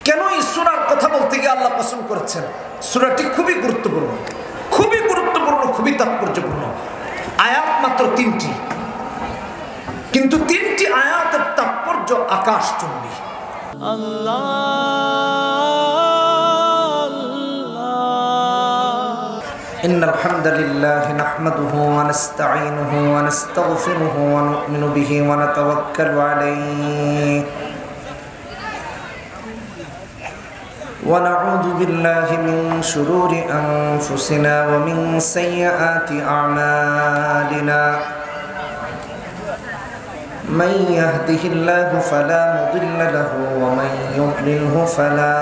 কেন এই সূরার কথা বলতে গিয়ে আল্লাহ পছন্দ করেছেন? সূরাটি খুবই গুরুত্বপূর্ণ, খুবই গুরুত্বপূর্ণ, খুবই তাৎপর্যপূর্ণ। আয়াত মাত্র 3টি, কিন্তু 3টি আয়াতের তাৎপর্য আকাশচুম্বী। ইন্নাল হামদালিল্লাহি নাহমাদুহু ওয়া নাস্তাঈনুহু ওয়া নাস্তাগফিরুহু ওয়া নু'মিনু বিহি ওয়া নাতাওয়াক্কালু আলাইহি ونعوذ بالله من شرور أنفسنا ومن سيئات أعمالنا من يهده الله فلا مضل له ومن يضلله فلا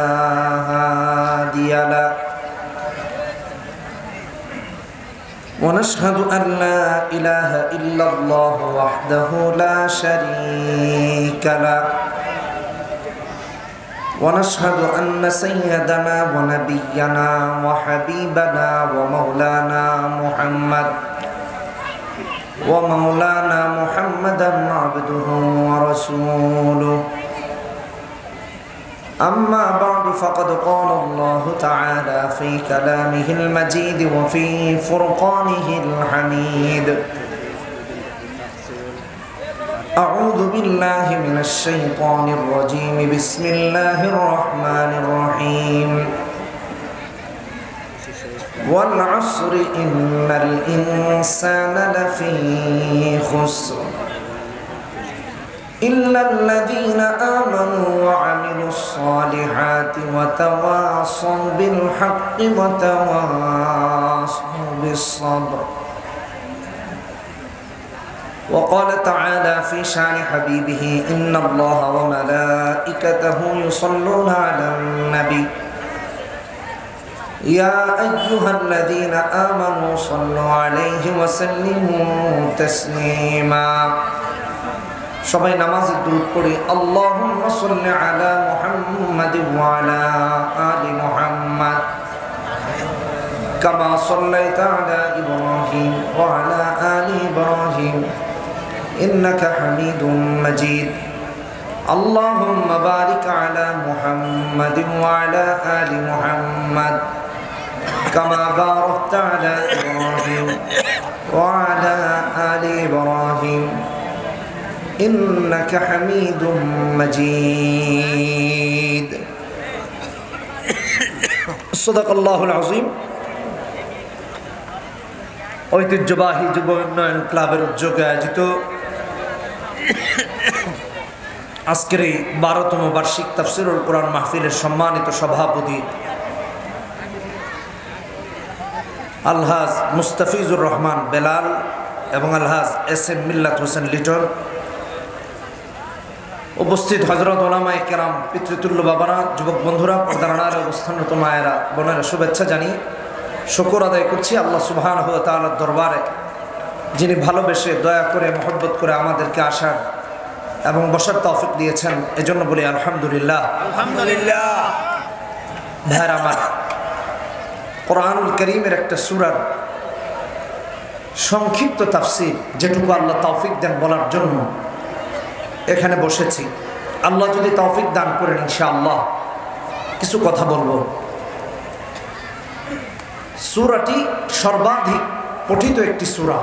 هادي له ونشهد أن لا إله إلا الله وحده لا شريك له ونشهد أن سيدنا ونبينا وحبيبنا ومولانا محمدا عبده ورسوله أما بعد فقد قال الله تعالى في كلامه المجيد وفي فرقانه الحميد أعوذ بالله من الشيطان الرجيم بسم الله الرحمن الرحيم والعصر إن الإنسان لفي خسر إلا الذين آمنوا وعملوا الصالحات وتواصوا بالحق وتواصوا بالصبر وقال تعالى في شان حبيبه إن الله وملائكته يصلون على النبي يا أيها الذين آمنوا صلوا عليه وسلموا تسليما সবাই নামাজে দুরূদ পড়ি আল্লাহুম্মা সাল্লি আলা মুহাম্মাদ ওয়া আলা আলি মুহাম্মাদ কামা সাল্লাইতা আলা ইব্রাহিম ওয়া আলা আলি ইব্রাহিম ইন্নাকা হামিদুম মাজিদ আল্লাহুম্মা বারিক আলা মুহাম্মাদ ওয়া আলা আলি মুহাম্মাদ কামা বারাকতা আলা ইব্রাহিম ওয়া আলা আলি ইব্রাহিম ইন্নাকা হামিদুম মাজিদ। সাদাকাল্লাহুল আযীম। ঐতিহ্যবাহী যুব উন্নয়ন ক্লাবের উদ্যোগে আয়োজিত আজকের এই 12তম বার্ষিক তাফসীরুল কোরআন মাহফিলের সম্মানিত সভাপতি আলহাজ মুস্তাফিজুর রহমান বেলাল এবং আলহাজ এস.এম. মিল্লাত হোসেন লিটন, উপস্থিত হযরত উলামায়ে কেরাম, পিতৃতুল্য বাবারা, যুবক বন্ধুরা, পর্দার আড়ালে অবস্থানরত মায়েরা, বোনেরা, শুভেচ্ছা জানিয়ে শুকর আদায় করছি আল্লাহ সুবহানাহু ওয়া তাআলার দরবারে, যিনি ভালোবেসে দয়া করে মহব্বত করে আমাদেরকে আসার এবং বসার তৌফিক দিয়েছেন। এজন্য বলি আলহামদুলিল্লাহ। আলহামদুলিল্লাহ। ভাইরা আমার, কোরআনুল কারীমের একটা সূরার সংক্ষিপ্ত তাফসীর যেটুকু আল্লাহ তৌফিক দেন বলার জন্য এখানে বসেছি। আল্লাহ যদি তৌফিক দান করেন ইনশাআল্লাহ কিছু কথা বলবো। সূরাটি সর্বাধিক পঠিত একটি সূরা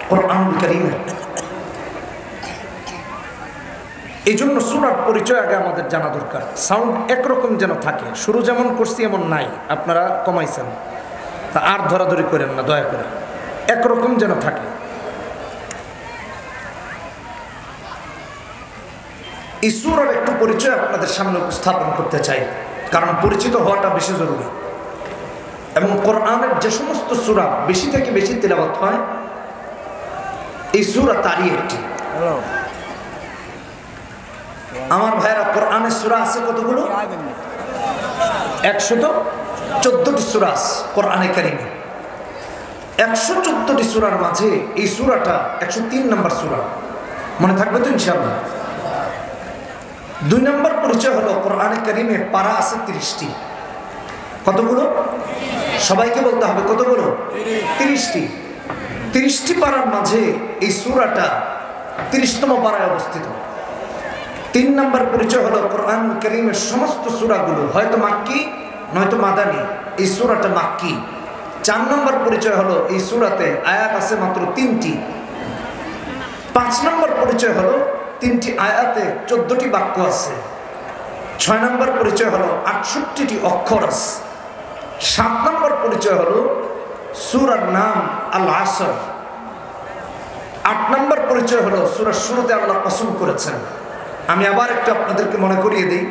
কোরআনুল কারীমের। এই জন্য সূরার পরিচয় আগে আমাদের জানা দরকার। সাউন্ড একরকম যেন থাকে, শুরু যেমন করছি এমন নাই, আপনারা কমাইছেন, তা আর ধরাধরি করেন না দয়া করে, একরকম যেন থাকে। এই সূরার একটু পরিচয় আপনাদের সামনে উপস্থাপন করতে চাই, কারণ পরিচিত হওয়াটা বেশি জরুরি। এবং কোরআনের যে সমস্ত সূরা বেশি থেকে বেশি তিলাওয়াত হয়, এই সূরা তারই একটি। আমার ভাইরা, কোরআনের সূরা আছে কতগুলো? 114টি সূরা আছে কোরআনে কারীমে। 114টি সূরার মাঝে এই সূরাটা 103 নম্বর সূরা। মনে থাকবে তো ইনশাআল্লাহ। 2 নম্বর পরিচয় হলো কোরআনে কারীমে পারা আছে 30টি। কতগুলো? সবাইকে বলতে হবে কতগুলো? 30টি। 30টি পারার মাঝে এই সূরাটা 30তম পারায় অবস্থিত। তিন নম্বর পরিচয় হলো কোরআন কারীমের সমস্ত সূরাগুলো হয়তো মাক্কি নয়তো মাদানী, এই সূরাটা মাক্কি। 4 নম্বর পরিচয় হলো এই সূরাতে আয়াত আছে মাত্র 3টি। 5 নম্বর পরিচয় হলো 3টি আয়াতে 14টি বাক্য আছে। 6 নম্বর পরিচয় হলো 68টি অক্ষর আছে। 7 নম্বর পরিচয় হলো সূরার নাম আল আসর। 8 নম্বর পরিচয় হলো সূরার শুরুতে আল্লাহ কসম করেছেন। আমি আবার একটু আপনাদেরকে মনে করিয়ে দিই,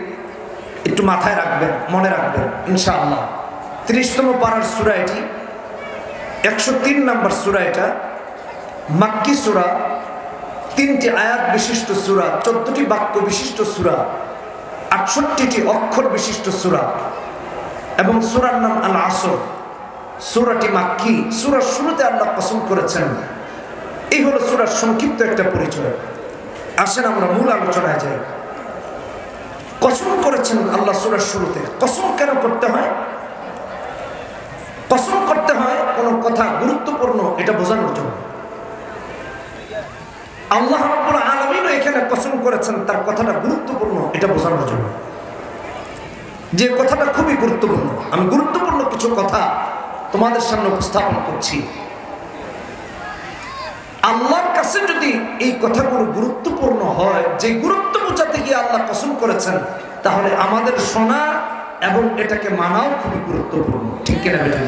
একটু মাথায় রাখবেন, মনে রাখবেন ইনশাআল্লাহ। 30তম পারার সূরা এটি, 103 নম্বর সূরা এটা, মাক্কি সূরা, 3টি আয়াত বিশিষ্ট সূরা, 14টি বাক্য বিশিষ্ট সূরা, 68টি অক্ষর বিশিষ্ট সূরা এবং সূরার নাম আল আসর। সূরাটি মাক্কি, সূরার শুরুতে আল্লাহ কসম করেছেন। এই হলো সূরার সংক্ষিপ্ত একটা পরিচয়। আসেন আমরা মূল আলোচনায় যাই। কসম করেছেন আল্লাহ সূরার শুরুতে। কসম কেন করতে হয়? কসম করতে হয় কোনো কথা গুরুত্বপূর্ণ এটা বোঝানোর জন্য। আল্লাহ রাব্বুল আলামিন এখানে কসম করেছেন তার কথাটা গুরুত্বপূর্ণ এটা বোঝানোর জন্য, যে কথাটা খুবই গুরুত্বপূর্ণ। আমি গুরুত্বপূর্ণ কিছু কথা তোমাদের সামনে উপস্থাপন করছি। আল্লাহর কাছে যদি এই কথাগুলো গুরুত্বপূর্ণ হয়, যে গুরুত্ব বোঝাতে গিয়ে আল্লাহ কসম করেছেন, তাহলে আমাদের শোনা এবং এটাকে মানাও খুবই গুরুত্বপূর্ণ। ঠিক কিনা বেটা?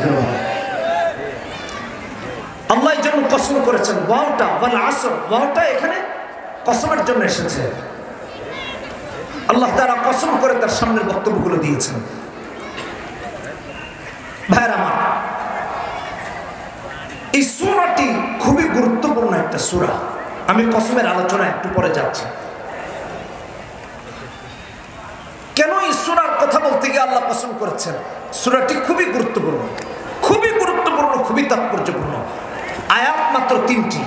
আল্লাহ এই জন্য কসম করেছেন। ওয়াওটা ওয়াল আসর, ওয়াওটা এখানে কসমের জন্য এসেছে। আল্লাহ তাআলা কসম করে তার সামনের বক্তব্যগুলো দিয়েছেন। ভাইরা আমার, এই সূরাটি খুবই গুরুত্বপূর্ণ একটা সূরা। আমি কসমের আলোচনা একটু পরে যাচ্ছি। কেন এই সূরার কথা বলতে গিয়ে আল্লাহ কসম করেছেন? সূরাটি খুবই গুরুত্বপূর্ণ, খুবই গুরুত্বপূর্ণ, খুবই তাৎপর্যপূর্ণ। আয়াত মাত্র 3টি,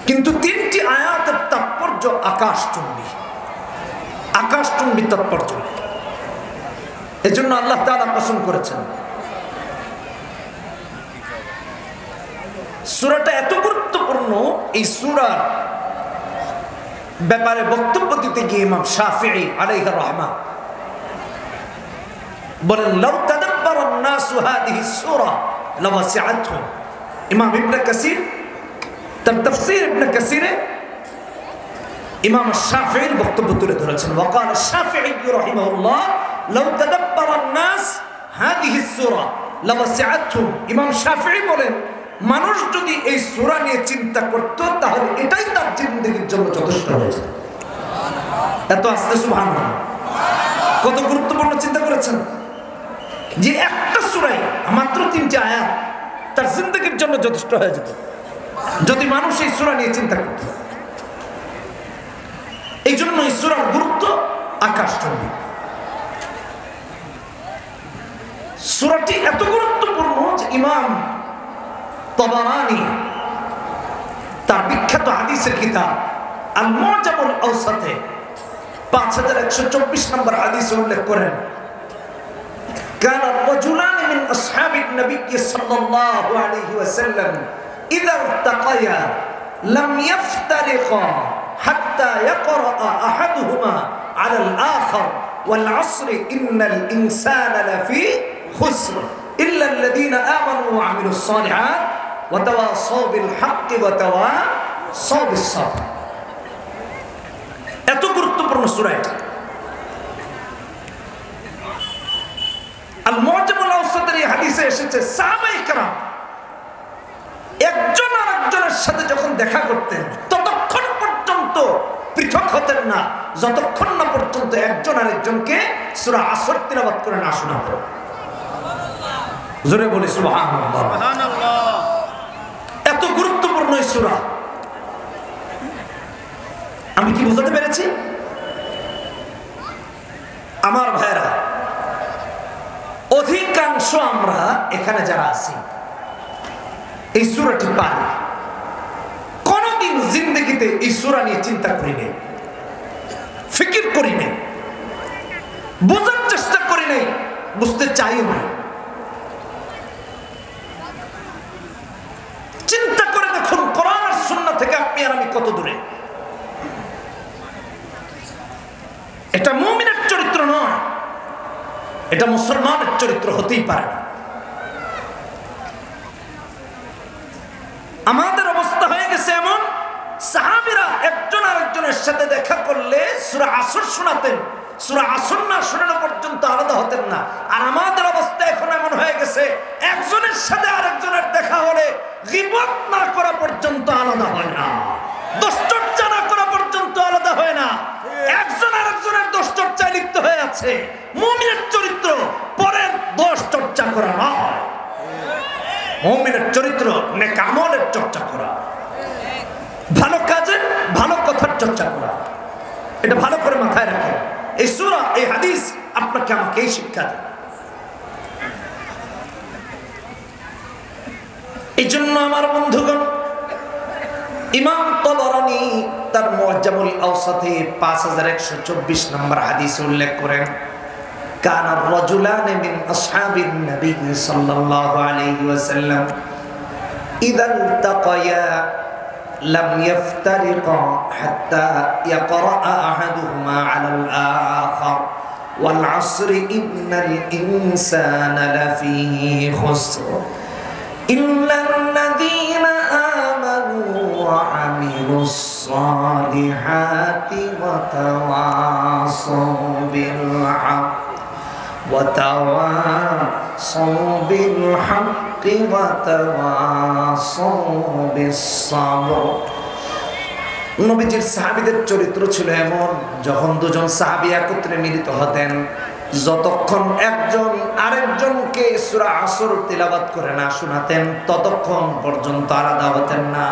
কিন্তু 3টি আয়াতের তাৎপর্য আকাশচুম্বী, আকাশচুম্বী তাৎপর্য। এজন্য আল্লাহ তাআলা কসম করেছেন। সূরাটা এত গুরুত্বপূর্ণ, এই সূরার ব্যাপারে বক্তব্য দিতে গিয়ে ইমাম শাফিঈ আলাইহির রাহমাহ বলেন, লাউ তাদাব্বারান নাসু হাদিহিস সূরা লাওয়াসিআতহুম। ইমাম ইবনে কাসির তার তাফসীর ইবনে কাসিরে ইমাম শাফিঈর বক্তব্য তুলে ধরেছেন। ওয়াকাল শাফিঈ রাহিমাহুল্লাহ, লাউ তাদাব্বারান নাস হাদিহিস সূরা লাওয়াসিআতহুম। ইমাম শাফিঈ বলেন, মানুষ যদি এই সূরা নিয়ে চিন্তা করত, তাহলে এটাই তার জিন্দেগীর জন্য যথেষ্ট হয়ে যেত। এত আস্তে সুবহানাল্লাহ। কত গুরুত্বপূর্ণ চিন্তা করেছেন, যে একটা সূরাই মাত্র 3টি আয়াত তার জিন্দেগীর জন্য যথেষ্ট হয়ে যেত যদি মানুষ এই সূরা নিয়ে চিন্তা করত। এই জন্য এই সূরার গুরুত্ব আকাশচুম্বী। সূরাটি এত গুরুত্বপূর্ণ যে ইমাম তাবারানী তার বিখ্যাত হাদিসের কিতাব আল মুআজামুল আওসাতে 5124 নম্বর হাদিস উল্লেখ করেন, কানা রাজুলান মিন আসহাবিন নবী সাল্লাল্লাহু আলাইহি ওয়াসাল্লাম ইযা ইলতাকায়া লাম ইফতারিকা হাত্তা ইয়াকরা আহাদুহুমা আলা আল আখার ওয়াল আসর ইন্নাল ইনসানা লাফি খুসর ইল্লা আল্লাযীনা আমানু ওয়া আমিলুস সালিহাত ওয়া তাওয়াসাউ বিল হাক্কি ওয়া তাওয়াসাউ বিস সাবর। এত গুরুত্বপূর্ণ সূরা এটা। আল মুআজামুল আওসাতের এই হাদিসে এসেছে, সাহাবায়ে কেরাম একজন আরেকজনের সাথে যখন দেখা করতেন, ততক্ষণ পর্যন্ত পৃথক হতেন না, যতক্ষণ না পর্যন্ত একজন আরেকজনকে সূরা আসর তিলাওয়াত করে না শোনাতো। জোরে বলি সুবহানাল্লাহ। এত গুরুত্বপূর্ণ এই সূরা। আমি কি বুঝাতে পেরেছি? আমার ভাইরা, অধিকাংশ আমরা এখানে যারা আছি এই সূরাটি পারি, কোনদিন জিন্দেগিতে এই সূরা নিয়ে চিন্তা করি নাই, ফিকির করি নাই, বোঝার চেষ্টা করি নাই, বুঝতে চাইও না। চিন্তা করে দেখুন, কোরআন আর সুন্নাহ থেকে আপনি আর আমি কত দূরে। এটা মুমিনের চরিত্র নয়, এটা মুসলমানের চরিত্র হতেই পারে না। আমাদের অবস্থা হয়ে গেছে এমন, সাহাবীরা একজন আরেকজনের সাথে দেখা করলে সূরা আসর শোনাতেন, সূরা আসর না শোনানো পর্যন্ত আলাদা হতেন না। আর আমাদের অবস্থা এখন এমন হয়ে গেছে, একজনের সাথে আরেকজনের দেখা হলে গীবত না করা পর্যন্ত আলাদা হয় না, দোষচর্চা না করা পর্যন্ত আলাদা হয় না। একজন আরেকজনের দোষচর্চায় লিপ্ত হয়ে আছে। মুমিনের চরিত্র পরের দোষচর্চা করা নয়, মুমিনের চরিত্র নেক আমলের চর্চা করা, ভালো কাজের ভালো কথার চর্চা করা। এটা ভালো করে মাথায় রাখেন। এই সূরা, এই হাদিস আপনাকে আমাকে এই শিক্ষা দেয়। এই জন্য আমার বন্ধুগণ, ইমাম তাবরানী তার মুআজ্জামুল আওসাতে 5124 নম্বর হাদিস উল্লেখ করেন, কানা রাজুলান মিন আসহাবিন নবী সাল্লাল্লাহু আলাইহি ওয়াসাল্লাম ইযা ইলতাকায়া লাম ইফতারিকা হাত্তা ইয়াকরা আহাদুহুমা আলাল আখার ওয়াল আসরি ইন্নাল ইনসানা লাফী খুসর ইল্লাল্লাযীনা আমানু ওয়া আমিলুস সালিহাতি ওয়া তাওয়াসাউ বিল হক ওয়া তাওয়াসাউ বিল হাক্কি ওয়া তাওয়াসাউ বিস সাবর। নবীজির সাহাবীদের চরিত্র ছিল এমন, যখন দুজন সাহাবী একত্রে মিলিত হতেন, যতক্ষণ একজন আরেকজনকে সূরা আসর তিলাওয়াত করে না শোনাতেন, ততক্ষণ পর্যন্ত আলাদা হতেন না।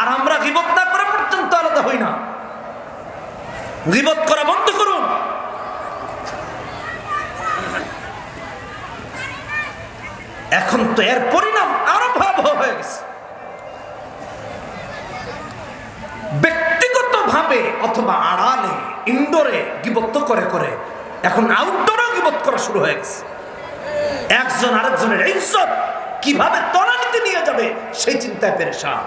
আর আমরা গীবত না করা পর্যন্ত আলাদা হই না। গীবত করা বন্ধ করুন। এখন তো এর পরিণাম আরো ভয়াবহ হয়ে গেছে। ব্যক্তিগতভাবে অথবা আড়ালে, ইনডোরে গীবত করে করে এখন আউটডোরে গীবত করা শুরু হয়ে গেছে। একজন আরেকজনের ইজ্জত কিভাবে তলানিতে নিয়ে যাবে সেই চিন্তায় পেরেশান।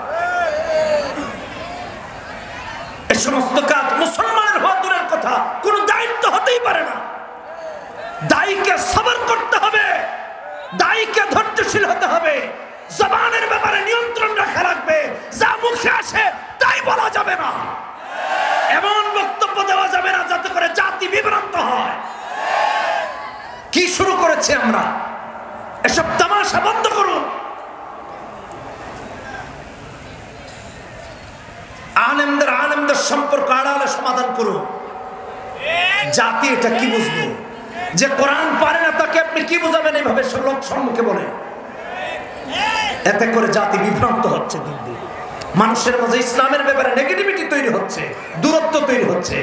এই সমস্ত কাজ মুসলমানের হওয়া দূরের কথা, কোন দায়িত্ব হতেই পারে না। দায়ীকে সবর করতে হবে, দায়ীকে ধৈর্যশীল হতে হবে, জবানের ব্যাপারে নিয়ন্ত্রণ রাখা লাগবে। যা মুখে আসে তাই বলা যাবে না, এমন বক্তব্য দেওয়া যাবে না যাতে করে জাতি বিভ্রান্ত হয়। কি শুরু করেছি আমরা? এসব তামাশা বন্ধ করুন। আলেমদের সম্পর্ক আড়ালে সমাধান করুন। জাতি এটা কি বুঝবে? যে কোরআন পারে না তাকে আপনি কি বুঝাবেন এইভাবে লোক সম্মুখে বলে? এতে করে জাতি বিভ্রান্ত হচ্ছে। দিন দিন মানুষের মাঝে ইসলামের ব্যাপারে নেগেটিভিটি তৈরি হচ্ছে, দূরত্ব তৈরি হচ্ছে।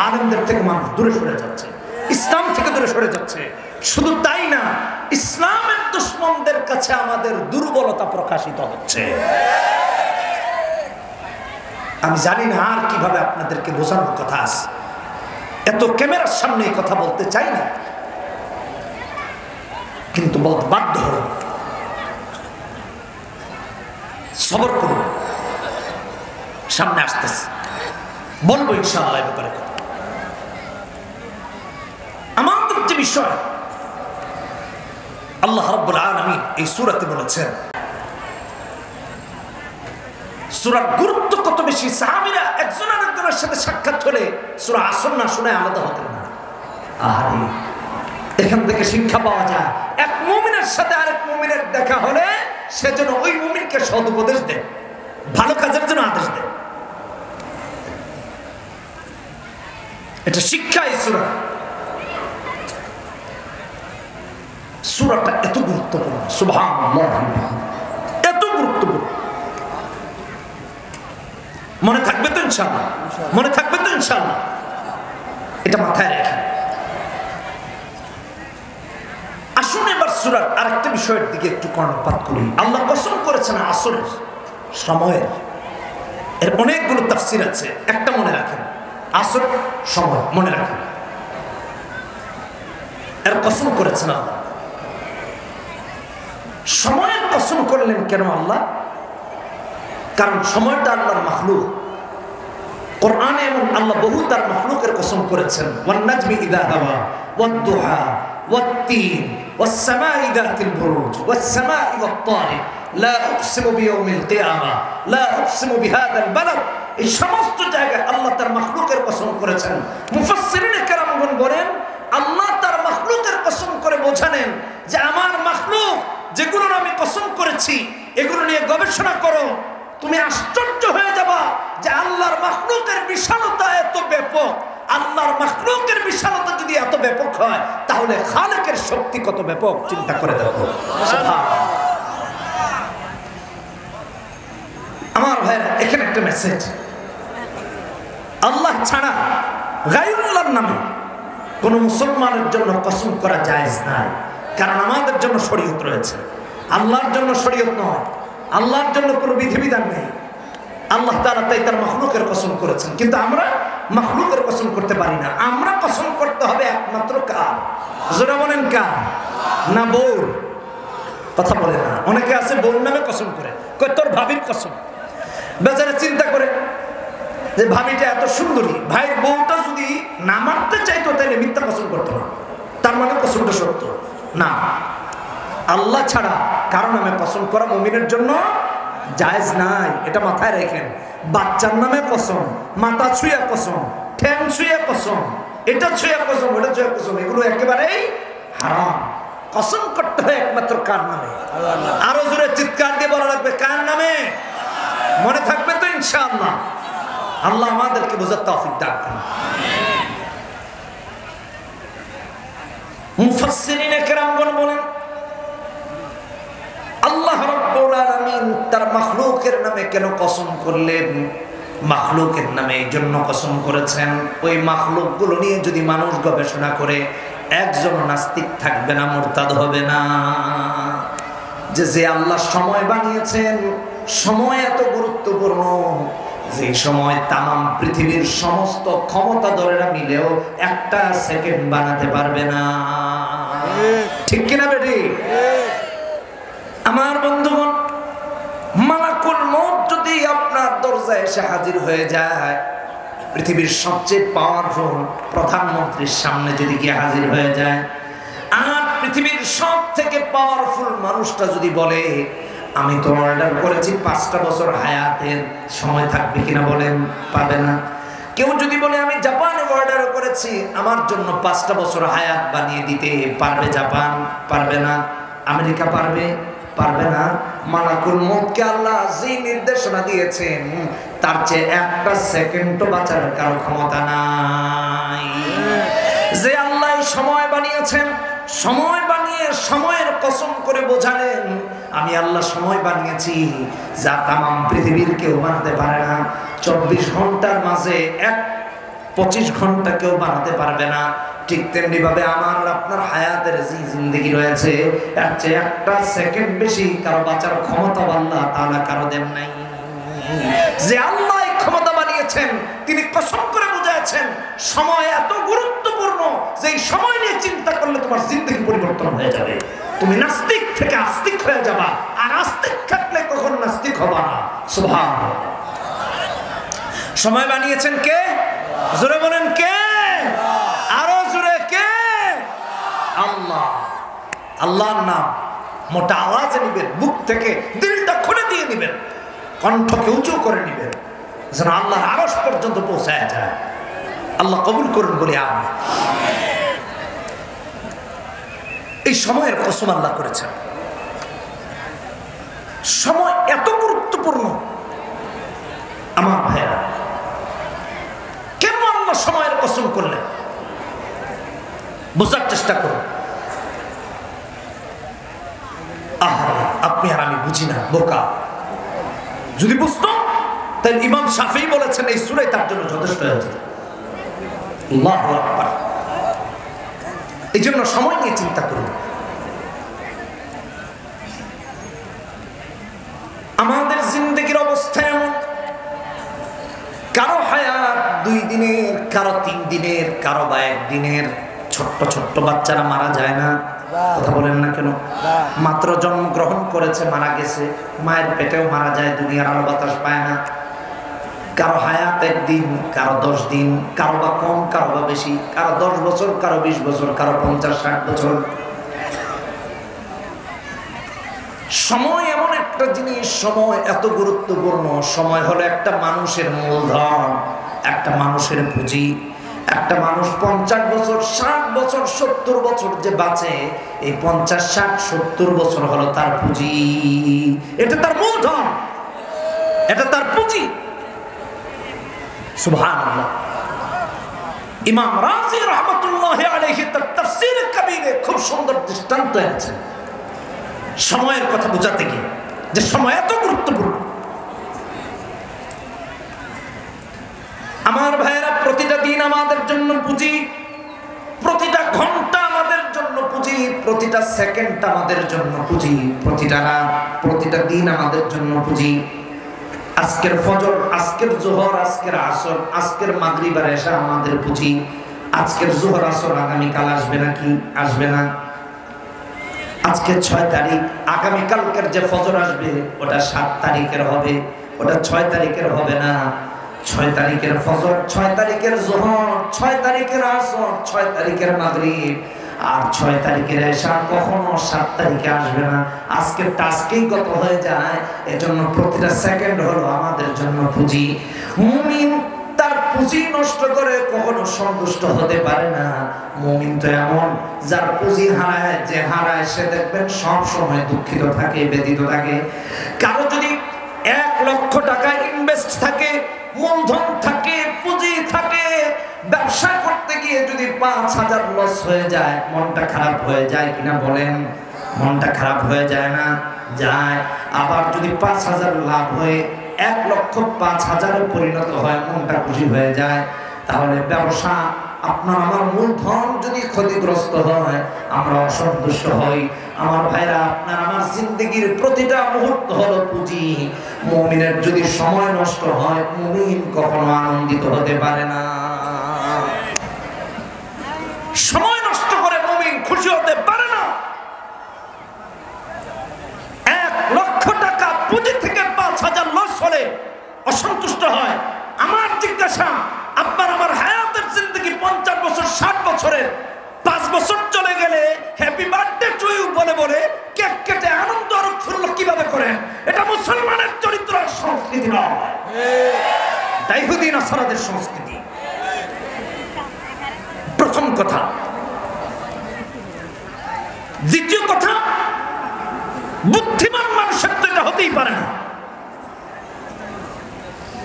আলেমদের থেকে মানুষ দূরে সরে যাচ্ছে, ইসলাম থেকে দূরে সরে যাচ্ছে। শুধু তাই না, ইসলামের দুশমনদের কাছে আমাদের দুর্বলতা প্রকাশিত হচ্ছে। আমি জানি না আর কিভাবে আপনাদেরকে বোঝানোর কথা আছে। এত ক্যামেরার সামনে কথা বলতে চাই না, কিন্তু বলতে বাধ্য হল। সবর করুন, সামনে আসতেছে, বলবো ইনশাআল্লাহ এ ব্যাপারে। আমাদের যে বিষয় আল্লাহ রাব্বুল আলামিন এই সূরাতে বলেছেন, সূরার গুরুত্ব কত বেশি। সাহাবীরা একজন আরেকজনের সাথে সাক্ষাৎ হলে সূরা আসর না শুনে আলাদা হতেন না। আরে এখান থেকে শিক্ষা পাওয়া যায়, এক মুমিনের সাথে আরেক মুমিনের দেখা হলে সে যেন ওই মুমিনকে সৎ উপদেশ দেয়, ভালো কাজের জন্য আদেশ দেয়। এটা শিক্ষা এই সূরা। সূরাটা এত গুরুত্বপূর্ণ, সুবহানাল্লাহ, এত গুরুত্বপূর্ণ। মনে থাকবে তো ইনশাআল্লাহ? মনে থাকবে তো ইনশাআল্লাহ? এটা মাথায় রেখে আসুন এবার সূরার আরেকটা বিষয়ের দিকে একটু কর্ণপাত করি। আল্লাহ কসম করেছেন আসরের সময়ের। এর অনেকগুলো তাফসীর আছে, একটা মনে রাখেন, আসর সময় মনে রাখেন। এর কসম করেছেন আল্লাহ। সময়ের কসম করলেন কেন আল্লাহ? কারণ সময়টা আল্লাহর মাখলুক, কোরআনে এমন আল্লাহ বহু তার মাখলুকের কসম করেছেন, ওয়ান নাজমি ইযা হাওয়া ওয়াদ দুহা ওয়াত তিন ওয়াস সামাই যাতিল বুরুজ ওয়াস সামাই ওয়াত তারিক লা উকসিমু বিয়াউমিল কিয়ামা লা উকসিমু বিহাদাল বালাদ। এই সমস্ত জায়গায় আল্লাহ তার মাখলুকের কসম করেছেন। মুফাসসিরিনে কেরামগণ বলেন আল্লাহ তার মাখলুকের কসম করে বোঝালেন যে আমার মাখলুক যেগুলোর আমি কসম করেছি এগুলো নিয়ে গবেষণা করো, তুমি আশ্চর্য হয়ে যাবা যে আল্লাহর মাখলুকের বিশালতা এত ব্যাপক। আল্লাহর মাখলুকের বিশালতা যদি এত ব্যাপক হয় তাহলে খালেকের শক্তি কত ব্যাপক চিন্তা করে দেখো। আমার ভাইরা এখানে একটা মেসেজ, আল্লাহ ছাড়া গায়রুল্লাহর নামে কোন মুসলমানের জন্য কসম করা জায়েজ নাই, কারণ আমাদের জন্য শরীয়ত রয়েছে, আল্লাহর জন্য শরীয়ত নয়, আল্লাহর জন্য কোনো বিধিবিধান নেই। আল্লাহ তাআলা তাই তার মাখলুকের কসম করেছেন, কিন্তু আমরা মাখলুকের কসম করতে পারি না। আমরা কসম করতে হবে একমাত্র কার? যারা বলেন কার? না বউর? কথা বলে না। অনেকে আছে বউর নামে কসম করে, কই তোর ভাবির কসম। বেচারা চিন্তা করে যে ভাবিটা এত সুন্দরী, ভাইয়ের বউটা যদি না মারতে চাইতো তাহলে মিথ্যা কসম করতো না, তার মানে কসমটা সত্য না। আল্লাহ ছাড়া কারো নামে কসম করা মুমিনের জন্য জায়েজ নাই, এটা মাথায় রাখেন। বাচ্চার নামে কসম, মাথা ছুঁয়া কসম, ঠ্যাং ছুঁয়া কসম, এটা ছুঁয়া কসম, ওটা ছুঁয়া কসম, এগুলো একেবারেই হারাম। কসম করতে হয় একমাত্র কার নামে? আরো জোরে চিৎকার দিয়ে বলা লাগবে, কার নামে? মনে থাকবে তো ইনশাআল্লাহ? আল্লাহ আমাদেরকে বোঝার তৌফিক দান করুন। মুফাসসিরিনে কেরামগণ বলেন আল্লাহ রাব্বুল আলামিন তার মাখলুকের নামে কেন কসম করলেন? মাখলুকের নামে এই জন্য কসম করেছেন, ওই মাখলুকগুলো নিয়ে যদি মানুষ গবেষণা করে একজন নাস্তিক থাকবে না, মুরতাদ হবে না। যে আল্লাহ সময় বানিয়েছেন, সময় এত গুরুত্বপূর্ণ যে সময় তামাম পৃথিবীর সমস্ত ক্ষমতাধরেরা মিলেও একটা সেকেন্ড বানাতে পারবে না। ঠিক কিনা বেটি? আমার বন্ধুগণ, মালাকুল মউত যদি আপনার দরজায় এসে হাজির হয়ে যায়, পৃথিবীর সবচেয়ে পাওয়ারফুল প্রধানমন্ত্রীর সামনে যদি গিয়ে হাজির হয়ে যায়, আর পৃথিবীর সব থেকে পাওয়ারফুল মানুষটা যদি বলে আমি তো অর্ডার করেছি 5টা বছর হায়াতের, সময় থাকবে কিনা বলেন? পাবে না। কেউ যদি বলে আমি জাপানে অর্ডার করেছি, আমার জন্য 5টা বছর হায়াত বানিয়ে দিতে পারবে জাপান? পারবে না। আমেরিকা পারবে? পারবে না। মালাকুল মউতকে আল্লাহ যে নির্দেশনা দিয়েছেন তার চেয়ে একটা সেকেন্ডও বাঁচার কারো ক্ষমতা নাই। যে আল্লাহ সময় বানিয়েছেন, সময় বানিয়ে সময়ের কসম করে বোঝালেন আমি আল্লাহ সময় বানিয়েছি যা তামাম পৃথিবীর কেউ বানাতে পারে না। 24 ঘন্টার মাঝে 25 ঘন্টা কেউ বানাতে পারবে না। ঠিক তেমনি ভাবে আমার আপনার হায়াতের যে জিন্দেগি রয়েছে এর চেয়ে একটা সেকেন্ড বেশি কারো বাঁচার ক্ষমতা আল্লাহ তাআলা কারো দেন নাই। যে আল্লাহ ক্ষমতা বানিয়েছেন তিনি কসম করে বুঝাচ্ছেন সময় এত গুরুত্বপূর্ণ যে এই সময় নিয়ে চিন্তা করলে তোমার জিন্দেগি পরিবর্তন হয়ে যাবে। তুমি নাস্তিক থেকে আস্তিক হয়ে যাবা, আর আস্তিক থাকলে কখনো নাস্তিক হবা না। সুবহানাল্লাহ। সময় বানিয়েছেন কে? জোরে বলেন কে? আরো জোরে কে? আল্লাহ। আল্লাহর নাম মোটা আওয়াজে নিবেন, বুক থেকে দিলটা খুলে দিয়ে নিবেন, কণ্ঠকে উঁচু করে নিবেন, যেন আল্লাহর আরশ পর্যন্ত পৌঁছায় যায়। আল্লাহ কবুল করুন বলে আমিন। এই সময়ের কসম আল্লাহ করেছেন। সময় এত গুরুত্বপূর্ণ আমার ভাইরা। কেন আল্লাহ সময়ের কসম করলেন বোঝার চেষ্টা করুন। আপনি আর আমি বুঝি না, বোকা। যদি বুঝতো তাহলে ইমাম শাফিঈ বলেছেন এই সূরা তার জন্য যথেষ্ট হয়ে যেত। আল্লাহু আকবার। এই জন্য সময় নিয়ে চিন্তা করুন। আমাদের জিন্দেগির অবস্থা এমন, কারো হায়াত 2 দিনের, কারো 3 দিনের, কারো বা 1 দিনের। ছোট্ট ছোট্ট বাচ্চারা মারা যায় না, কথা বলেন না কেন? মাত্র জন্মগ্রহণ করেছে মারা গেছে, মায়ের পেটেও মারা যায়, দুনিয়ার আলো বাতাস পায় না। কারো হায়াত একদিন, কারো 10 দিন, কারো বা কম, কারো বা বেশি, কারো 10 বছর, কারো 20 বছর, কারো 50-60 বছর। সময় এমন একটা জিনিস, সময় এত গুরুত্বপূর্ণ। সময় হলো একটা মানুষের মূলধন, একটা মানুষের পুঁজি। একটা মানুষ 50 বছর, 60 বছর, 70 বছর যে বাঁচে, এই 50, 60, 70 বছর হলো তার পুঁজি। এটা তার মূলধন, এটা তার পুঁজি। সুবহানাল্লাহ। ইমাম রাজি রাহমাতুল্লাহি আলাইহি তার তাফসীর কবিরে খুব সুন্দর দৃষ্টান্ত এনেছেন সময়ের কথা বোঝাতে গিয়ে, যে সময় এত গুরুত্বপূর্ণ। আমার ভাইয়েরা, প্রতিটা দিন আমাদের জন্য পুঁজি, প্রতিটা ঘন্টা আমাদের জন্য পুঁজি, প্রতিটা সেকেন্ড আমাদের জন্য পুঁজি, প্রতিটা রাত, প্রতিটা দিন আমাদের জন্য পুঁজি। আজকের ফজর, আজকের জোহর, আজকের আসর, আজকের মাগরিব আর এশা আমাদের পুঁজি। আজকের জোহর আসর আগামীকাল আসবে নাকি? আসবে না। আজকে 6 তারিখ, আগামীকালকের যে ফজর আসবে ওটা 7 তারিখের হবে, ওটা 6 তারিখের হবে না। 6 তারিখের ফজর, 6 তারিখের জোহর, 6 তারিখের আসর, 6 তারিখের মাগরিব আর 6 তারিখের এশা কখনো 7 তারিখে আসবে না। আজকের টাস্কেই গত হয়ে যায়। এজন্য প্রতিটা সেকেন্ড হলো আমাদের জন্য পুঁজি। মুমিন তার পুঁজি নষ্ট করে কখনো সন্তুষ্ট হতে পারে না। মুমিন তো এমন, যার পুঁজি হারায়, যে হারায় সে দেখবেন সব সময় দুঃখিত থাকে, ব্যথিত থাকে। কারো যদি 1 লক্ষ টাকা ইনভেস্ট থাকে, মূলধন থাকে, পুঁজি থাকে, ব্যবসা করতে গিয়ে যদি 5,000 লস হয়ে যায়, মনটা খারাপ হয়ে যায় কিনা বলেন? মনটা খারাপ হয়ে যায় না? যায়। আবার যদি 5,000 লাভ হয়ে 1,05,000 পরিণত হয়, মনটা খুশি হয়ে যায়। তাহলে ব্যবসা, আপনার আমার মূলধন যদি ক্ষতিগ্রস্ত হয়, আমরা অসন্তুষ্ট হই। আমার ভাইরা, আপনার আমার জিন্দেগির প্রতিটা মুহূর্ত হলো পুঁজি। মুমিনের যদি সময় নষ্ট হয়, মুমিন কখনো আনন্দিত হতে পারে না। সময় নষ্ট করে মুমিন খুশি হতে পারে না। 1 লক্ষ টাকা পুঁজি থেকে 5,000 লস হলে অসন্তুষ্ট হয়। আমার জিজ্ঞাসা, আপনার আমার হায়াতের জিন্দেগি 50 বছর, 60 বছরের 5 বছর চলে গেলে হ্যাপি বার্থডে টু ইউ বলে বলে কেক কেটে আনন্দ আর উৎফুল্ল কিভাবে করেন? এটা মুসলমানের চরিত্র আর সংস্কৃতি নয়, এটা ইহুদি নাসারাদের সংস্কৃতি। প্রথম কথা। দ্বিতীয় কথা, বুদ্ধিমান মানুষের তো এটা হতেই পারে না।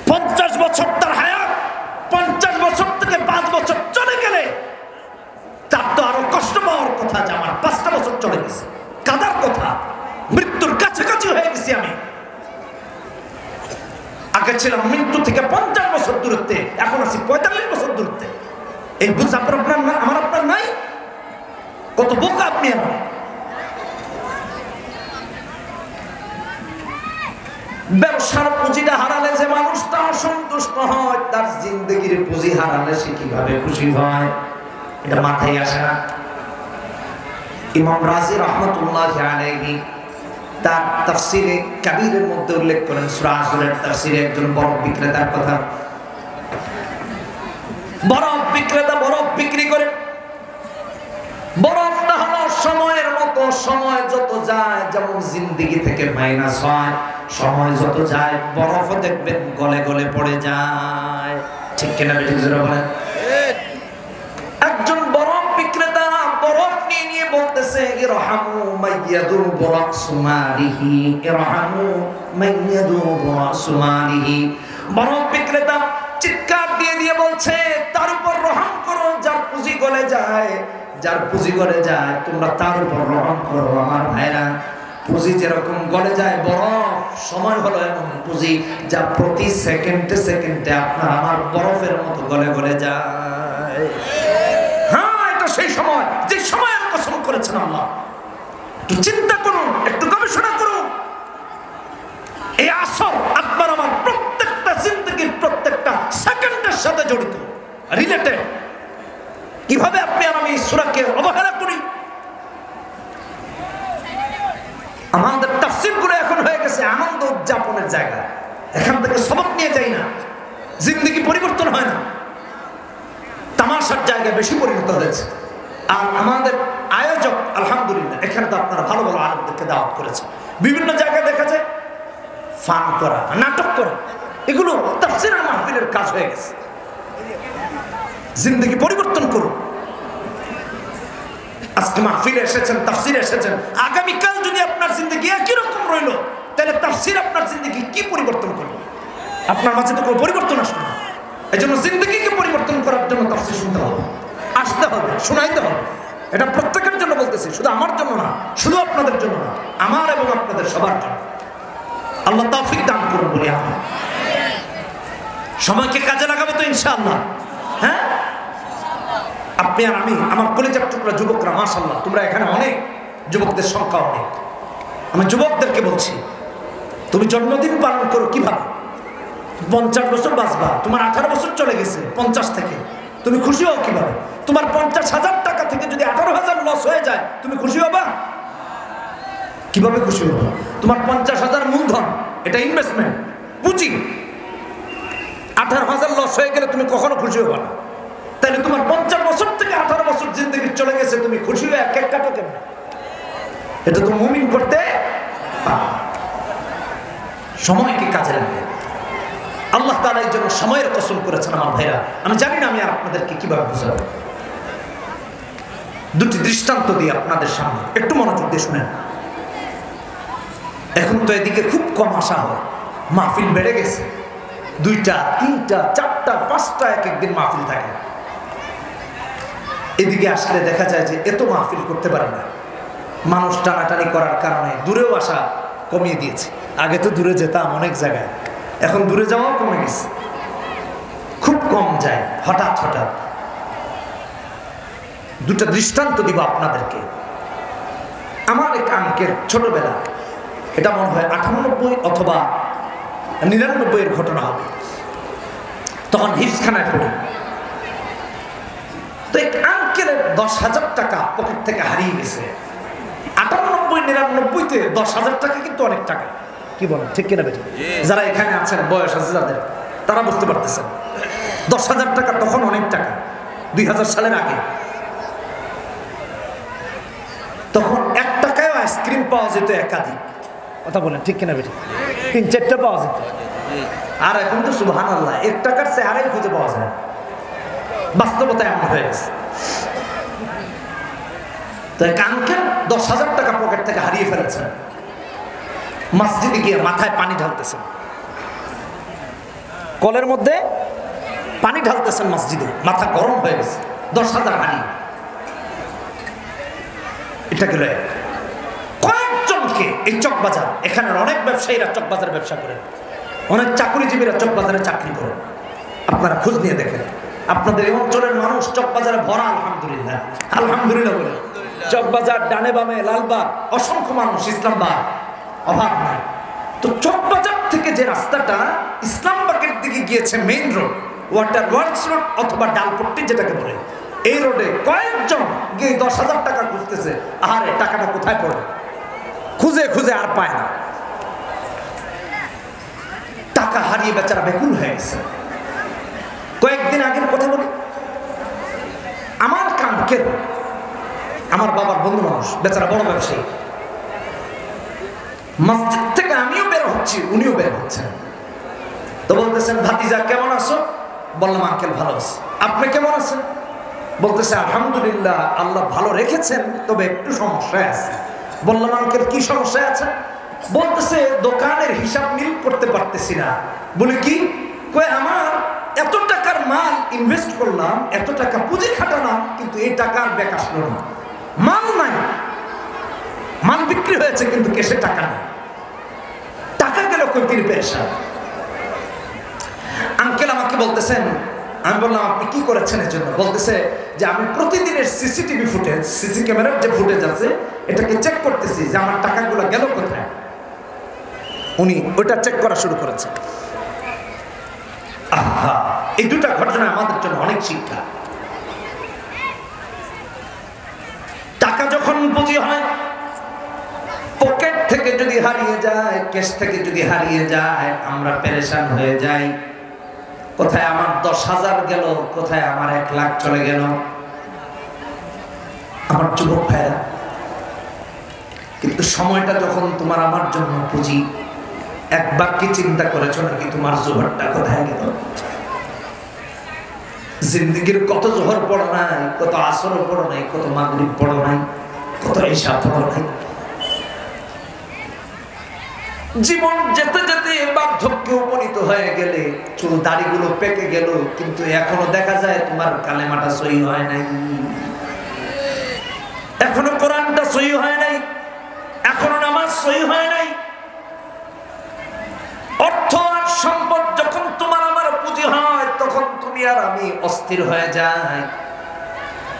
50 বছর তার হায়াত, 50 বছর থেকে 5 বছর চলে গেলে তার তো আরো কষ্ট পাওয়ার কথা, যে আমার 5টা বছর চলে গেছে, কাদার কথা, মৃত্যুর কাছাকাছি হয়ে গেছি আমি। আগে ছিলাম মৃত্যু থেকে 50 বছর দূরত্বে, এখন আছি 45 বছর দূরত্বে। এই বুঝ আপনার আমার আপনার নাই? কত বোকা আপনি! আমার ব্যবসার পুঁজিটা হারালে যে মানুষটা অসন্তুষ্ট হয়, তার জিন্দেগির পুঁজি হারালে সে কিভাবে খুশি হয়, এটা মাথায় আসে না। ইমাম রাজি রাহমাতুল্লাহি আলাইহি তার তাফসীরে কবিরের মধ্যে উল্লেখ করেন, সূরা আসরের তাফসীরে একজন বরফ বিক্রেতার কথা। বরফ বিক্রেতা বরফ বিক্রি করে। বরফটা হলো সময়ের মতো, সময় যত যায়, যেমন জিন্দেগি থেকে মাইনাস হয়, সময় যত যায় বরফও দেখবেন গলে গলে পড়ে যায়। ঠিক কিনা বেঠিক জোরে বলেন? একজন বরফ বিক্রেতা বরফ নিয়ে নিয়ে বলতেছে, ইরহামু মাইয়াদু বরাকসুমারিহি, ইরহামু মাইয়াদু বরাকসুমারিহি। বরফ বিক্রেতা চিৎকার দিয়ে দিয়ে বলছে, তার উপর রহম করো যার পুঁজি গলে যায়, যার পুঁজি গলে যায় তোমরা তার উপর রহম করো। আমার ভাইরা, পুঁজি যেরকম গলে যায় বরফ, সময় হলো এমন পুঁজি যা প্রতি সেকেন্ডে সেকেন্ডে আপনার আমার বরফের মতো গলে গলে যায়। হ্যাঁ, এটা সেই সময় যে সময়ের কসম করেছেন আল্লাহ। একটু চিন্তা করুন, একটু গবেষণা করুন। এই আসর আপনার আমার প্রত্যেকটা জিন্দেগির প্রত্যেকটা সেকেন্ডের সাথে জড়িত, রিলেটেড। কিভাবে আপনি আর আমি সূরাকে অবহেলা করি? আমাদের তাফসীরগুলো এখন হয়ে গেছে আনন্দ উদযাপনের জায়গা, এখান থেকে সবক নিয়ে যাই না। জিন্দেগি পরিবর্তন হয় না, তামাশার জায়গায় বেশি পরিণত হয়েছে। আর আমাদের আয়োজক আলহামদুলিল্লাহ এখানে তো আপনারা ভালো ভালো আলেমদেরকে দাওয়াত করেছে। বিভিন্ন জায়গায় দেখা যায় ফান করা, নাটক করা, এগুলো তাফসীরের মাহফিলের কাজ হয়ে গেছে। জিন্দেগি পরিবর্তন করুন। আজকে মাহফিলে এসেছেন, তাফসীরে এসেছেন, আগামীকাল যদি আপনার জিন্দেগি একই রকম রইল, তাহলে তাফসীর আপনার জিন্দেগি কি পরিবর্তন করবে? আপনার মাঝে তো কোনো পরিবর্তন আসবে না। এই জন্য জিন্দেগিকে পরিবর্তন করার জন্য তাফসীর শুনতে হবে, আসতে হবে, শোনাইতে হবে। এটা প্রত্যেকের জন্য বলতেছি, শুধু আমার জন্য না, শুধু আপনাদের জন্য না, আমার এবং আপনাদের সবার জন্য। আল্লাহ তৌফিক দান করুন বলি আমি। সময়কে কাজে লাগাবো তো ইনশাআল্লাহ। হ্যাঁ, আপনি আর আমি, আমার কলেজের টুকরা যুবকরা, মাশাআল্লাহ তোমরা এখানে অনেক, যুবকদের সংখ্যা অনেক। আমি যুবকদেরকে বলছি, তুমি জন্মদিন পালন করো কিভাবে? 50 বছর বাঁচবা, তোমার 18 বছর চলে গেছে 50 থেকে, তুমি খুশি হও কিভাবে? তোমার 50,000 টাকা থেকে যদি 18,000 লস হয়ে যায়, তুমি খুশি হবা? কিভাবে খুশি হবা? তোমার 50,000 মূলধন, এটা ইনভেস্টমেন্ট, পুঁজি, 18,000 লস হয়ে গেলে তুমি কখনো খুশি হবা না। তাহলে তোমার 50 বছর থেকে 18 বছর জিন্দগি চলে গেছে, তুমি খুশি হয়ে এক কাটো কেন? এটা তো মুমিন করতে সময়কে কাজে লাগে। আল্লাহ তাআলা এই জন্য সময়ের কসম করেছেন আমার ভাইরা। আমি জানি না আমি আপনাদেরকে কিভাবে বুঝাবো। দুটি দৃষ্টান্ত দিয়ে আপনাদের সামনে একটু মনোযোগ দিয়ে শুনেন। এখন তো এদিকে খুব কম আসা হয়, মাহফিল বেড়ে গেছে, 2টা 3টা 4টা 5টা এক একদিন মাহফিল থাকে। এদিকে আসলে দেখা যায় যে এত মাহফিল করতে পারে না, মানুষ টানাটানি করার কারণে দূরেও আসা কমিয়ে দিয়েছে। আগে তো দূরে যেতাম অনেক জায়গায়, এখন দূরে যাওয়াও কমে গেছে, খুব কম যায়, হঠাৎ হঠাৎ। দুটো দৃষ্টান্ত দিব আপনাদেরকে। আমার এক আঙ্কেল ছোটবেলা, এটা মনে হয় 98 অথবা 99 এর ঘটনা হবে, তখন হিফজখানায় পড়ি। তো এক আঙ্কেলের 10,000 টাকা পকেট থেকে হারিয়ে গেছে। 98-99-তে 10,000 টাকা কিন্তু অনেক টাকা, কি বলেন ঠিক কিনা বেটি? যারা এখানে আছেন বয়স আছে যাদের, তারা বুঝতে পারতেছেন 10,000 টাকা তখন অনেক টাকা, 2000 সালের আগে। তখন 1 টাকায়ও আইসক্রিম পাওয়া যেত একাধিক, কথা বলেন ঠিক কিনা বেটি? 3-4টা পাওয়া যেত। আর এখন তো সুবহানাল্লাহ 1 টাকার চেহারাই খুঁজে পাওয়া যায়। বাস্তবতা এমন হয়ে গেছে। তো এক আঙ্কেল 10,000 টাকা পকেট থেকে হারিয়ে ফেলেছেন। মসজিদে গিয়ে মাথায় পানি ঢালতেছেন, কলের মধ্যে পানি ঢালতেছেন মসজিদে, মাথা গরম হয়ে গেছে, 10,000 হারিয়ে। এটা গেল কয়েকজনকে। এই চকবাজার, এখানের অনেক ব্যবসায়ীরা চকবাজার ব্যবসা করেন, অনেক চাকরিজীবীরা চকবাজারে চাকরি করেন, আপনারা খোঁজ নিয়ে দেখেন। আপনাদের এই অঞ্চলের মানুষ চকবাজারে ভরা, আলহামদুলিল্লাহ, আলহামদুলিল্লাহ বলে। চকবাজার, ডানে বামে লালবাগ, অসংখ্য মানুষ, ইসলামবাগ, অভাব নাই। তো চকবাজার থেকে যে রাস্তাটা ইসলামবাগের দিকে গিয়েছে, main road, water works road অথবা ডালপট্টি যেটাকে বলে, এই রোডে কয়েকজন গিয়ে 10,000 টাকা খুঁজতেছে। আরে টাকাটা কোথায় পড়ে? খুঁজে খুঁজে আর পায় না, টাকা হারিয়ে বেচারা বেকুল হয়ে গেছে। কয়েকদিন আগের কথা বলি, আমার কাঙ্কেল, আমার বাবার বন্ধু মানুষ, বেচারা বড় ব্যবসায়ী, মসজিদ থেকে আমিও বের হচ্ছি, উনিও বের হচ্ছেন। তো বলতেছেন, ভাতিজা কেমন আছো? বললাম, আঙ্কেল ভালো আছি। আপনি কেমন আছেন? বলতেছে, আলহামদুলিল্লাহ আল্লাহ ভালো রেখেছেন, তবে একটু সমস্যায় আছে। বললাম, আঙ্কেল কি সমস্যায় আছে? বলতেছে, দোকানের হিসাব মিল করতে পারতেছি না। বলে কি? কয়, আমার এত টাকার মাল ইনভেস্ট করলাম, এত টাকা পুঁজি খাটালাম, কিন্তু এই টাকার ব্যাক আসলো না, মাল নাই, মাল বিক্রি হয়েছে কিন্তু কেসে টাকা নেই, টাকা গেল কই, তিনি পেরেশান। আঙ্কেল আমাকে বলতেছেন, আমি বললাম, আপনি কি করেছেন এর জন্য? বলতেছে যে আমি প্রতিদিনের সিসিটিভি ফুটেজ, সিসি ক্যামেরার যে ফুটেজ আছে, এটাকে চেক করতেছি যে আমার টাকাগুলো গেল কোথায়। উনি ওইটা চেক করা শুরু করেছে। আহা, এই দুটা ঘটনা আমাদের জন্য অনেক শিক্ষা। টাকা যখন পুঁজি হয়, পকেট থেকে যদি হারিয়ে যায়, কেস থেকে যদি হারিয়ে যায়, আমরা পেরেশান হয়ে যাই। কোথায় আমার 10,000 গেল, কোথায় আমার 1 লাখ চলে গেল। আমার যুবক ভাইরা, কিন্তু সময়টা যখন তোমার আমার জন্য পুঁজি, একবার কি চিন্তা করেছো নাকি তোমার জোহরটা কোথায় গেল? জিন্দগির কত জোহর পড়ো নাই, কত আসর পড়ো নাই, কত মাগরিব পড়ো নাই, কত ইশা পড়ো নাই। জীবন যেতে যেতে বার্ধক্যে উপনীত হয়ে গেলে চুল দাড়িগুলো পেকে গেল, কিন্তু এখনো দেখা যায় তোমার কালেমাটা সহি হয় নাই, এখনো কোরআনটা সহি হয় নাই, এখনো নামাজ সহি হয় নাই। অর্থ আর সম্পদ যখন তোমার আমার পুঁজি হয়, তখন তুমি আর আমি অস্থির হয়ে যাই।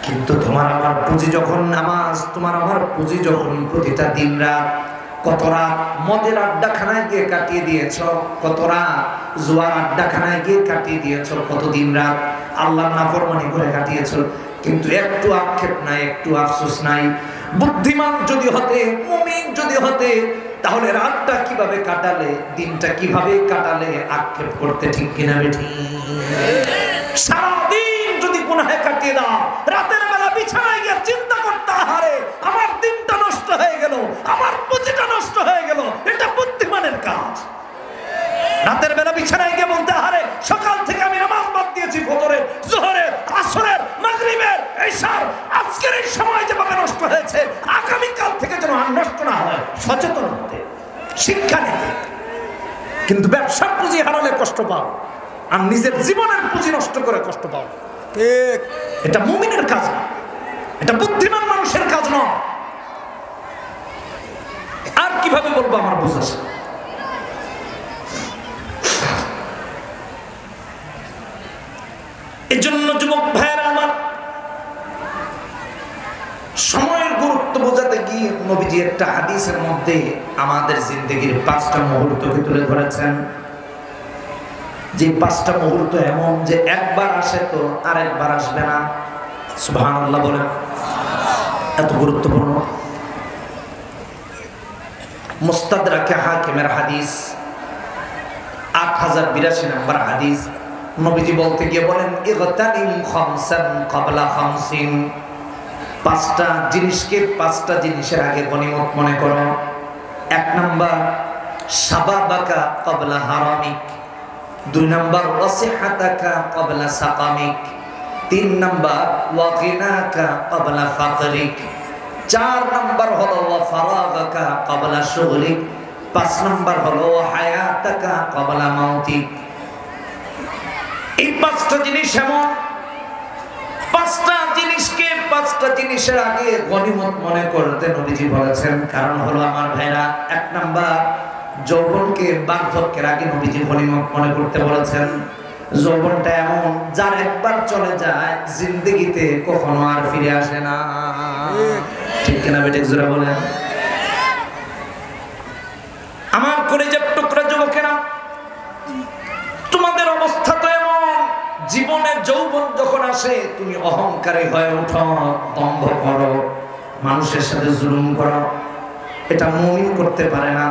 কিন্তু তোমার আমার পুঁজি যখন নামাজ, তোমার আমার পুঁজি যখন প্রতিটা দিন রাত, কত রাত মদের আড্ডাখানায় গিয়ে কাটিয়ে দিয়েছ, কত রাত জুয়ার আড্ডাখানায় গিয়ে কাটিয়ে দিয়েছ, কত দিন রাত আল্লাহর নাফরমানি করে কাটিয়েছ, কিন্তু একটু আক্ষেপ নাই, একটু আফসোস নাই। বুদ্ধিমান যদি হতে, মুমিন যদি হতে, তাহলে রাতটা কিভাবে কাটালে, দিনটা কিভাবে কাটালে আক্ষেপ করতে, ঠিক কিনা বেঠি? সারাদিন যদি গুনাহে কাটিয়ে দাও, রাতের বেলা বিছানায় গিয়ে চিন্তা করতে, আহারে আমার দিনটা নষ্ট হয়ে গেল, আমার পুঁজিটা নষ্ট হয়ে গেল, এটা বুদ্ধিমানের কাজ। রাতের বেলা বিছানায় গিয়ে বলতে, আহারে সকাল থেকে আমি নামাজ বাদ দিয়েছি, ফজরের, জোহরের, আসরের, মাগরিবের, ইশার, আজকের এই সময় যেভাবে নষ্ট হয়েছে, আগামীকাল থেকে যেন আর নষ্ট না হয়, সচেতন হতে, শিক্ষা নিতে। কিন্তু ব্যবসার পুঁজি হারালে কষ্ট পাও, আর নিজের জীবনের পুঁজি নষ্ট করে কষ্ট পাও। ঠিক, এটা মুমিনের কাজ না, এটা বুদ্ধিমান মানুষের কাজ নয়। আর কিভাবে বলবো আমার বোঝা? এই জন্য যুবক ভাইয়েরা আমার, সময়ের গুরুত্ব বোঝাতে গিয়ে নবীজি একটা হাদিসের মধ্যে আমাদের জিন্দেগির 5টা মুহূর্তকে তুলে ধরেছেন, যে 5টা মুহূর্ত এমন যে একবার আসে তো আরেকবার আসবে না। সুবহানাল্লাহ বলেন, এত গুরুত্বপূর্ণ। মুস্তাদরাকে হাকিমের হাদিস, 8082 নম্বর হাদিস। নবীজি বলতে গিয়ে বলেন, ইগতানিম খামসান ক্বাবলা খামসিন, 5টা জিনিসকে 5টা জিনিসের আগে গনিমত মনে করো। 1 নাম্বার শাবাবাকা ক্বাবলা হারামিক, 2 নাম্বার ওয়াসিহাতাকা ক্বাবলা সাকামিক, 3 নাম্বার ওয়াগিনাকা ক্বাবলা ফাকরিক, 4 নাম্বার হলো ওয়া ফারাগাকা ক্বাবলা শুগলিক, 5 নাম্বার হলো হায়াতাকা ক্বাবলা মাউতিক। এই 5টা জিনিস এমন, 5টা জিনিসকে 5টা জিনিসের আগে গনিমত মনে করতে নবীজি বলেছেন। কারণ হলো আমার ভাইরা, 1 নাম্বার যৌবনকে বার্ধক্যের আগে নবীজি গনিমত মনে করতে বলেছেন। যৌবনটা এমন যার একবার চলে যায় জিন্দেগিতে কখনো আর ফিরে আসে না, ঠিক কিনা বেঠিক জোরে বলেন? আমার কলিজার টুকরা যুবকেরা, তোমাদের অবস্থা তো এমন, জীবনের যৌবন যখন আসে তুমি অহংকারী হয়ে ওঠো, দম্ভ করো, মানুষের সাথে জুলুম করো। এটা মুমিন করতে পারে না।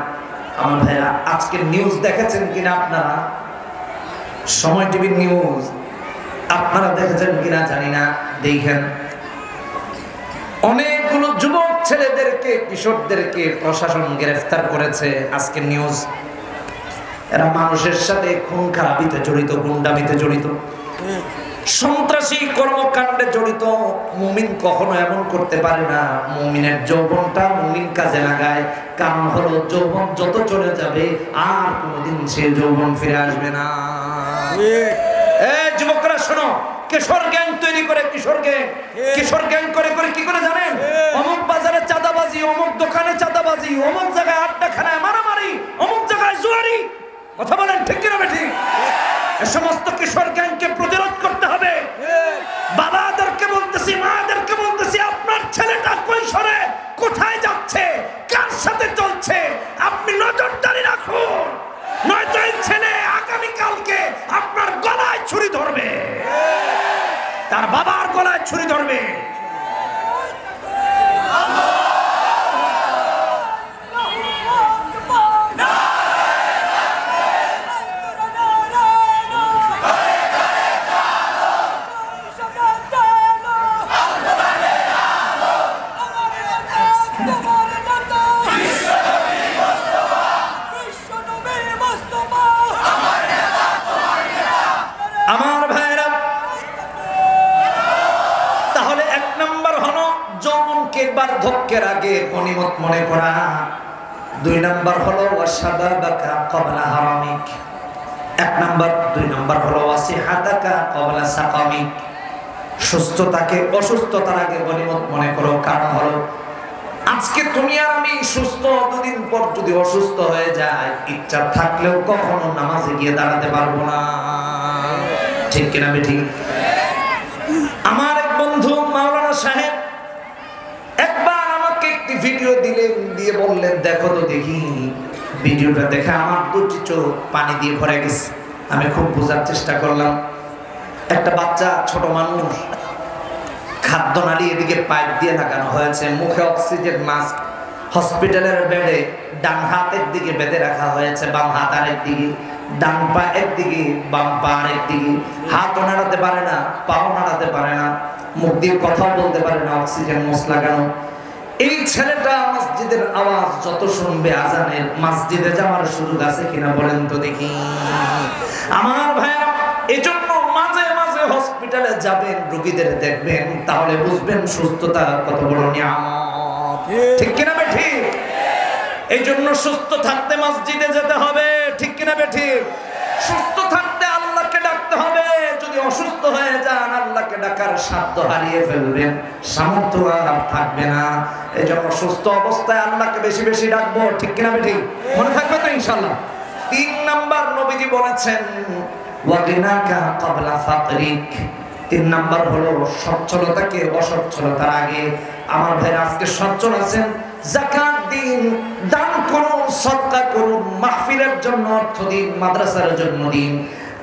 আমার ভাইরা, আজকের নিউজ দেখেছেন কিনা আপনারা? সময় টিভির নিউজ আপনারা দেখেছেন কিনা জানি না, দেখেন। অনেকগুলো যুবক ছেলেদেরকে, কিশোরদেরকে প্রশাসন গ্রেফতার করেছে। আজকের নিউজ, এরা মানুষের সাথে খুন খারাপিতে জড়িত, গুন্ডামিতে জড়িত, সন্ত্রাসী কর্মকাণ্ডে জড়িত। মুমিন কখনো এমন করতে পারে না। মুমিনের যৌবনটা মুমিন কাজে লাগায়। কারণ হলো যৌবন যত চলে যাবে আর কোনোদিন সে যৌবন ফিরে আসবে না। যুবকরা শোনো, কিশোর গ্যাং তৈরি করে, কিশোর গ্যাং করে কি করে জানেন? অমুক বাজারে চাঁদাবাজি, অমুক দোকানে চাঁদাবাজি, অমুক জায়গায় আড্ডাখানায় মারামারি, অমুক জায়গায় জুয়ারি। কথা বলেন ঠিক কিনা বেঠিক? এই সমস্ত কিশোর গ্যাংকে প্রতিরোধ করতে হবে। বাবাদেরকে বলতেছি, মাদেরকে বলতেছি, আপনার ছেলেটা কৈশোরে কোথায় যাচ্ছে, কার সাথে চলছে, আপনি নজরদারি রাখুন, নয়তো এই ছেলে আগামীকালকে আপনার গলায় ছুরি ধরবে, তার বাবার গলায় ছুরি ধরবে। যৌবনকে বার্ধক্যের আগে গনিমত মনে করা। 2 নাম্বার হলো ওয়াশাবাবাকা ক্বাবলা হারামিক। 1 নাম্বার। 2 নাম্বার হলো ওয়াসিহাতাকা ক্বাবলা সাকামিক। সুস্থতাকে অসুস্থতার আগে গনিমত মনে করো। কারণ হলো আজকে তুমি আর আমি সুস্থ, 2 দিন পর যদি অসুস্থ হয়ে যায়, ইচ্ছা থাকলেও কখনো নামাজে গিয়ে দাঁড়াতে পারবো না। ঠিক কিনা ঠিক? আমার এক বন্ধু মাওলানা সাহেব একবার আমাকে একটি ভিডিও দিয়ে বললেন, দেখো তো দেখি। ভিডিওটা দেখে আমার 2টি চোখ পানি দিয়ে ভরে গেছে। আমি খুব বোঝার চেষ্টা করলাম। একটা বাচ্চা, ছোট মানুষ, খাদ্যনালী এদিকে পাইপ দিয়ে লাগানো হয়েছে, মুখে অক্সিজেন মাস্ক, হসপিটালের বেডে ডান হাতের দিকে বেঁধে রাখা হয়েছে, বাম হাত আরেক দিকে, ডান পা একদিকে, বাম পা আরেক দিকে। হাতও নাড়াতে পারে না, পাও নাড়াতে পারে না, মুখ দিয়ে কথাও বলতে পারে না, অক্সিজেন মাস্ক লাগানো। এই ছেলেটা মসজিদের আওয়াজ যত শুনবে আজানের, মসজিদে যাওয়ার সুযোগ আছে কিনা বলেন তো দেখি। আমার ভাইরা, এজন্য মাঝে মাঝে হসপিটালে যাবেন, রোগীদের দেখবেন, তাহলে বুঝবেন সুস্থতা কত বড় নিয়ামত। ঠিক কিনা ঠিক? এই জন্য সুস্থ থাকতে মসজিদে যেতে হবে। ঠিক কিনা ঠিক? সুস্থ থাকতে আল্লাহকে ডাকতে হবে। যদি অসুস্থ হয়ে যান, আল্লাহকে ডাকার সাধ্য হারিয়ে ফেলবেন, সামর্থ্য আর থাকবে না। এই জন্য সুস্থ অবস্থায় আল্লাহকে বেশি বেশি ডাকবো। ঠিক কিনা ঠিক? মনে থাকবে তো ইনশাআল্লাহ। 3 নাম্বার নবীজি বলেছেন ওয়াগিনাকা ক্বাবলা ফাকরিক। 3 নাম্বার হলো সচ্ছলতাকে অসচ্ছলতার আগে। আমার ভাই আজকে সচ্ছল আছেন, যাকাত দিন, দান করুন, সদকা করুন, মাহফিলের জন্য অর্থ দিন, মাদ্রাসার জন্য দিন।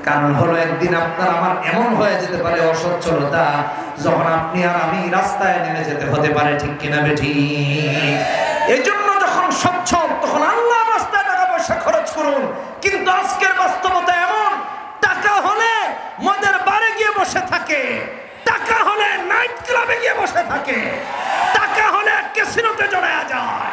কারণ হলো একদিন আপনার আমার এমন হয়ে যেতে পারে অসচ্ছলতা, যখন আপনি আর আমি রাস্তায় নেমে যেতে হতে পারে। ঠিক কিনা ঠিক? এই জন্য যখন সচ্ছল, তখন আল্লাহ রাস্তায় টাকা পয়সা খরচ করুন। কিন্তু আজকের বাস্তবতা এমন, টাকা হলে মদের বারে গিয়ে বসে থাকে, টাকা হলে নাইট ক্লাবে গিয়ে বসে থাকে, টাকা হলে ক্যাসিনোতে জড়ায়া যায়।